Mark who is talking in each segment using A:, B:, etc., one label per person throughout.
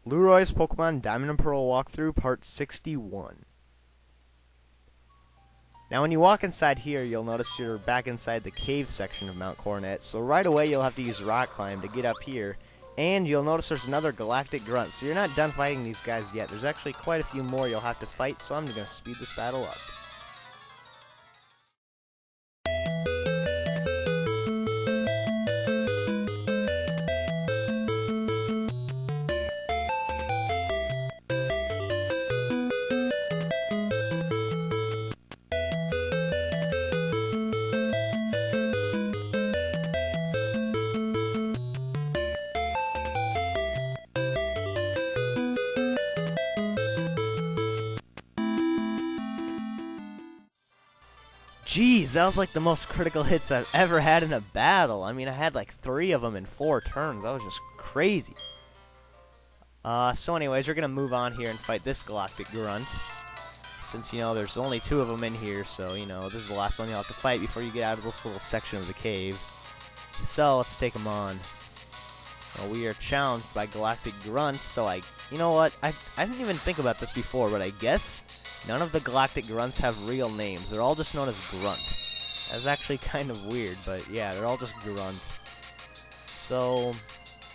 A: Lueroi's Pokemon Diamond and Pearl Walkthrough, Part 61. Now when you walk inside here, you'll notice you're back inside the cave section of Mount Coronet, so right away you'll have to use Rock Climb to get up here, and you'll notice there's another Galactic Grunt, so you're not done fighting these guys yet. There's actually quite a few more you'll have to fight, so I'm going to speed this battle up. Jeez, that was like the most critical hits I've ever had in a battle. I mean, I had like 3 of them in 4 turns. That was just crazy. So anyways, we're going to move on here and fight this Galactic Grunt. Since, there's only 2 of them in here, so, this is the last one you'll have to fight before you get out of this little section of the cave. So, let's take them on. Well, we are challenged by Galactic Grunts, so you know what? I didn't even think about this before, but I guess none of the Galactic Grunts have real names. They're all just known as Grunt. That's actually kind of weird, but yeah, they're all just Grunt. So,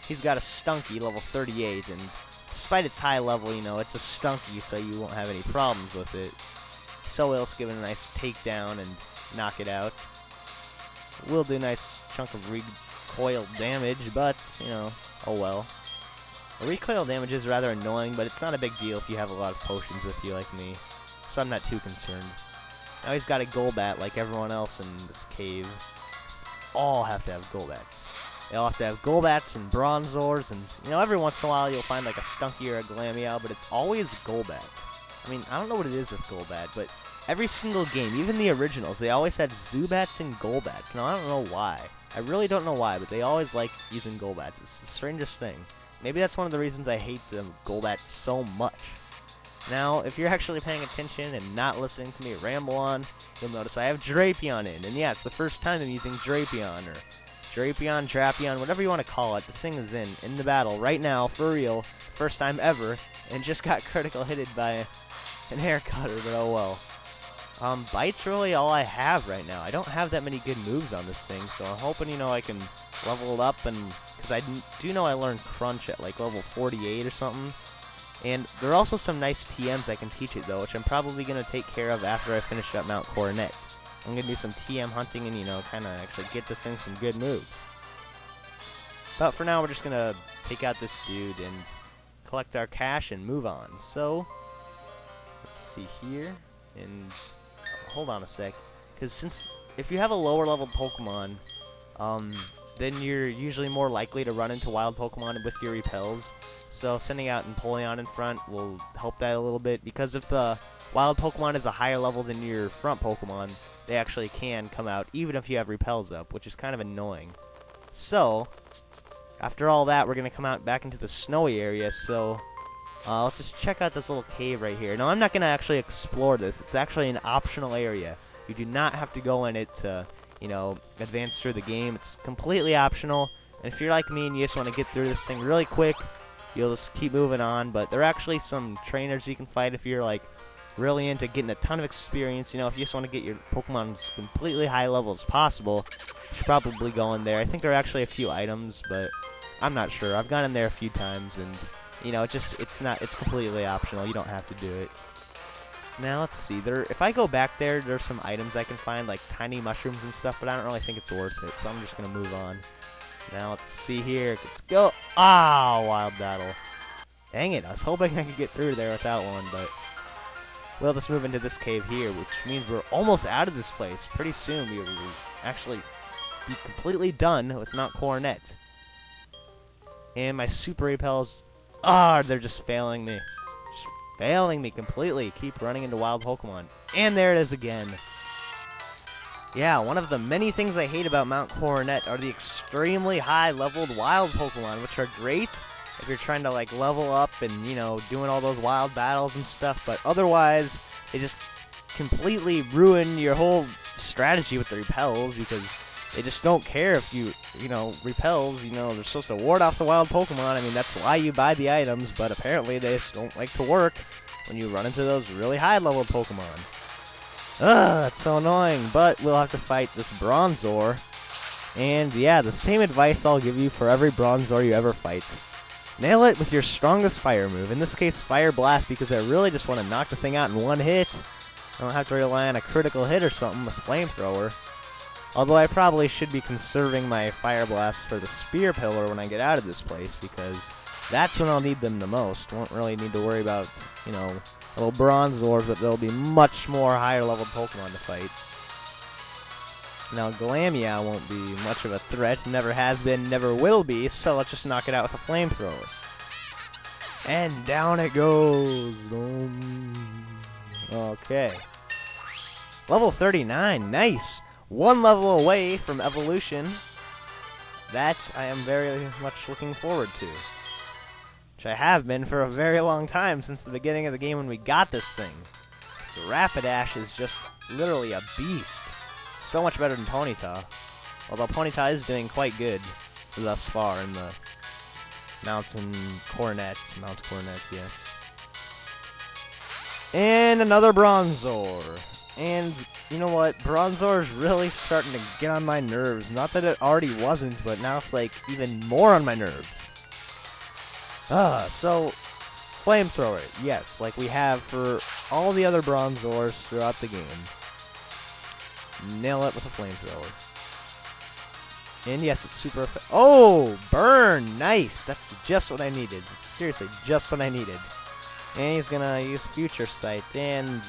A: he's got a Stunky, level 38, and despite its high level, it's a Stunky, so you won't have any problems with it. So we'll just give it a nice takedown and knock it out. We'll do a nice chunk of recoil damage, but, oh well. The recoil damage is rather annoying, but it's not a big deal if you have a lot of potions with you like me, so I'm not too concerned. Now he's got a Golbat like everyone else in this cave. All have to have Golbats. They all have to have Golbats and Bronzors, and, every once in a while you'll find like a Stunky or a Glameow, but it's always Golbat. I mean, I don't know what it is with Golbat, but every single game, even the originals, they always had Zubats and Golbats. Now, I don't know why. I really don't know why, but they always like using Golbats. It's the strangest thing. Maybe that's one of the reasons I hate the Golbats so much. Now, if you're actually paying attention and not listening to me ramble on, you'll notice I have Drapion in. And yeah, it's the first time I'm using Drapion, or Drapion, whatever you want to call it. The thing is in the battle right now, for real, first time ever, and just got critical hitted by an air cutter, but oh well. Bite's really all I have right now. I don't have that many good moves on this thing, so I'm hoping, I can level it up, and because I do know I learned Crunch at like level 48 or something. And there are also some nice TMs I can teach it, though, which I'm probably going to take care of after I finish up Mount Coronet. I'm going to do some TM hunting and, kind of actually get this thing some good moves. But for now, we're just going to take out this dude and collect our cash and move on. So, let's see here. And hold on a sec. Because if you have a lower level Pokemon, then you're usually more likely to run into wild Pokemon with your repels. So sending out Empoleon in front will help that a little bit, because if the wild Pokemon is a higher level than your front Pokemon, they actually can come out even if you have repels up, which is kind of annoying. So, after all that, we're going to come out back into the snowy area, so let's just check out this little cave right here. Now, I'm not going to actually explore this. It's actually an optional area. You do not have to go in it to advance through the game. It's completely optional, and if you're like me and you just want to get through this thing really quick, you'll just keep moving on. But there are actually some trainers you can fight if you're like really into getting a ton of experience. If you just want to get your Pokemon as completely high level as possible, you should probably go in there. I think there are actually a few items, but I'm not sure. I've gone in there a few times, and it's completely optional. You don't have to do it. Now, let's see. If I go back there, there's some items I can find, like tiny mushrooms and stuff, but I don't really think it's worth it, so I'm just going to move on. Now, let's see here. Let's go. Ah, wild battle. Dang it. I was hoping I could get through there without one, but we'll just move into this cave here, which means we're almost out of this place. Pretty soon, we will actually be completely done with Mount Coronet. And my super repels, they're just failing me. Failing me completely. Keep running into wild Pokemon. And there it is again. Yeah, one of the many things I hate about Mount Coronet are the extremely high-leveled wild Pokemon, which are great if you're trying to, level up and, doing all those wild battles and stuff, but otherwise, they just completely ruin your whole strategy with the repels, because they just don't care if you know, repels. You know, they're supposed to ward off the wild Pokemon. I mean, that's why you buy the items, but apparently they just don't like to work when you run into those really high-level Pokemon. Ugh, that's so annoying, but we'll have to fight this Bronzor. And yeah, the same advice I'll give you for every Bronzor you ever fight. Nail it with your strongest fire move. In this case, Fire Blast, because I really just want to knock the thing out in one hit. I don't have to rely on a critical hit or something with Flamethrower. Although I probably should be conserving my Fire Blast for the Spear Pillar when I get out of this place, because that's when I'll need them the most. Won't really need to worry about, you know, little Bronzors, but there'll be much more higher level Pokemon to fight. Now, Glameow won't be much of a threat, never has been, never will be, so let's just knock it out with a Flamethrower. And down it goes. Okay. Level 39, nice. One level away from evolution. That I am very much looking forward to. Which I have been for a very long time, since the beginning of the game when we got this thing. So Rapidash is just literally a beast. So much better than Ponyta. Although Ponyta is doing quite good thus far in the Mount Coronet, yes. And another Bronzor. And you know what? Bronzor is really starting to get on my nerves. Not that it already wasn't, but now it's like even more on my nerves. So Flamethrower, yes, like we have for all the other Bronzors throughout the game. Nail it with a Flamethrower. And yes, it's super effective. Oh, burn! Nice! That's just what I needed. It's seriously just what I needed. And he's gonna use Future Sight, and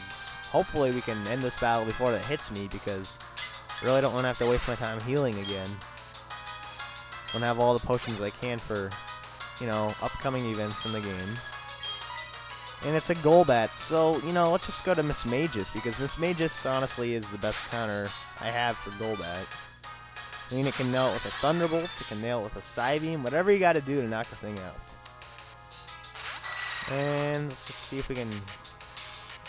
A: hopefully we can end this battle before it hits me, because I really don't want to have to waste my time healing again. I want to have all the potions I can for, you know, upcoming events in the game. And it's a Golbat, so, you know, let's just go to Miss Magus, because Miss Magus, honestly, is the best counter I have for Golbat. I mean, it can nail it with a Thunderbolt, it can nail it with a Psybeam, whatever you gotta do to knock the thing out. And let's just see if we can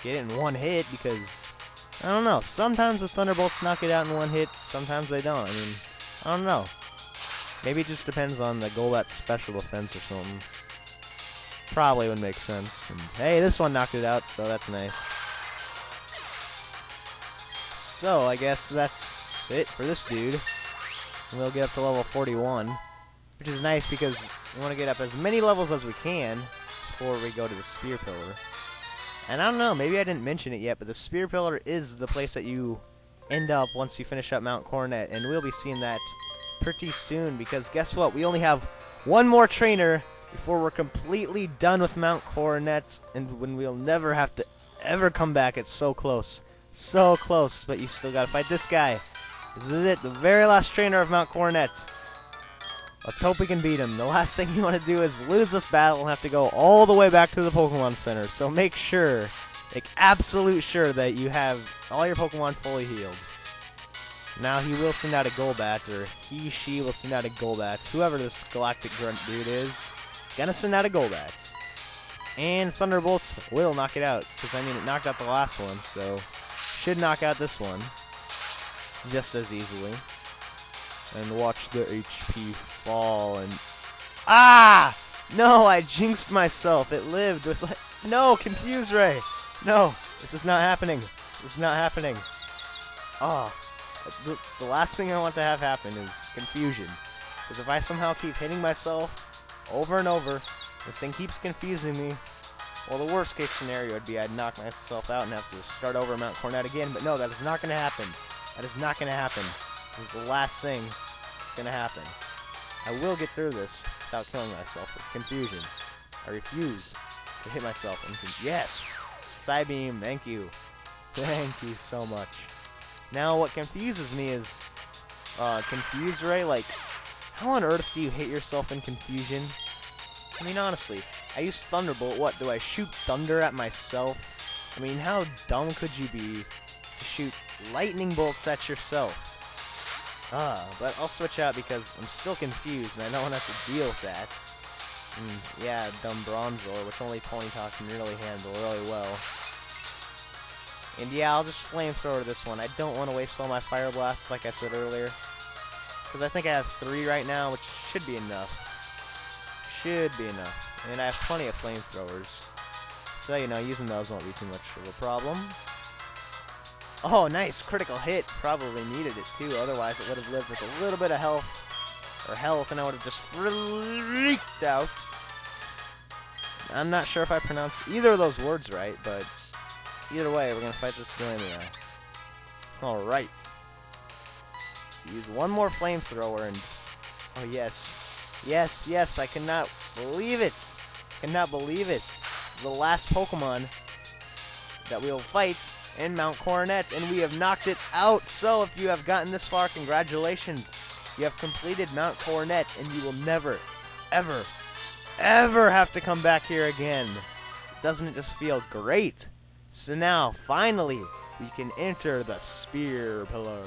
A: get it in one hit, because, I don't know, sometimes the Thunderbolts knock it out in one hit, sometimes they don't. I mean, I don't know. Maybe it just depends on the Golbat's special defense or something. Probably would make sense. And hey, this one knocked it out, so that's nice. So, I guess that's it for this dude. And we'll get up to level 41, which is nice because we want to get up as many levels as we can before we go to the Spear Pillar. And I don't know, maybe I didn't mention it yet, but the Spear Pillar is the place that you end up once you finish up Mount Coronet, and we'll be seeing that pretty soon, because guess what? We only have one more trainer before we're completely done with Mount Coronet, and when we'll never have to ever come back. It's so close. So close, but you still gotta fight this guy. This is it, the very last trainer of Mount Coronet. Let's hope we can beat him. The last thing you want to do is lose this battle and have to go all the way back to the Pokemon Center. So make sure, make absolute sure that you have all your Pokemon fully healed. Now he will send out a Golbat, or he, she will send out a Golbat. Whoever this Galactic Grunt dude is, gonna send out a Golbat. And Thunderbolts will knock it out, because I mean it knocked out the last one, so should knock out this one just as easily. And watch the HP fall, and ah! No, I jinxed myself. It lived with no, Confuse Ray. No, this is not happening. This is not happening. Oh, the last thing I want to have happen is confusion. Because if I somehow keep hitting myself over and over, this thing keeps confusing me. Well, the worst case scenario would be I'd knock myself out and have to start over Mount Coronet again. But no, that is not going to happen. That is not going to happen. This is the last thing that's going to happen. I will get through this without killing myself with confusion. I refuse to hit myself. Yes! Psybeam, thank you. Thank you so much. Now, what confuses me is Confuse Ray. Like, how on earth do you hit yourself in confusion? I mean, honestly, I use Thunderbolt. What, do I shoot thunder at myself? I mean, how dumb could you be to shoot lightning bolts at yourself? But I'll switch out because I'm still confused and I don't want to have to deal with that. And yeah, dumb Bronzor, which only Ponyta can really handle really well. And yeah, I'll just Flamethrower this one. I don't want to waste all my Fire Blasts, like I said earlier. Because I think I have 3 right now, which should be enough. Should be enough. And I have plenty of flamethrowers. So, you know, using those won't be too much of a problem. Oh, nice. Critical hit. Probably needed it, too. Otherwise, it would have lived with a little bit of health. Or health, and I would have just freaked out. I'm not sure if I pronounced either of those words right, but either way, we're going to fight this Galactic. Alright. Let's use one more flamethrower, and... Oh, yes. Yes, yes, I cannot believe it. Cannot believe it. This is the last Pokemon that we will fight in Mount Coronet, and we have knocked it out. So, if you have gotten this far, congratulations. You have completed Mount Coronet, and you will never, ever, ever have to come back here again. Doesn't it just feel great? So now, finally, we can enter the Spear Pillar.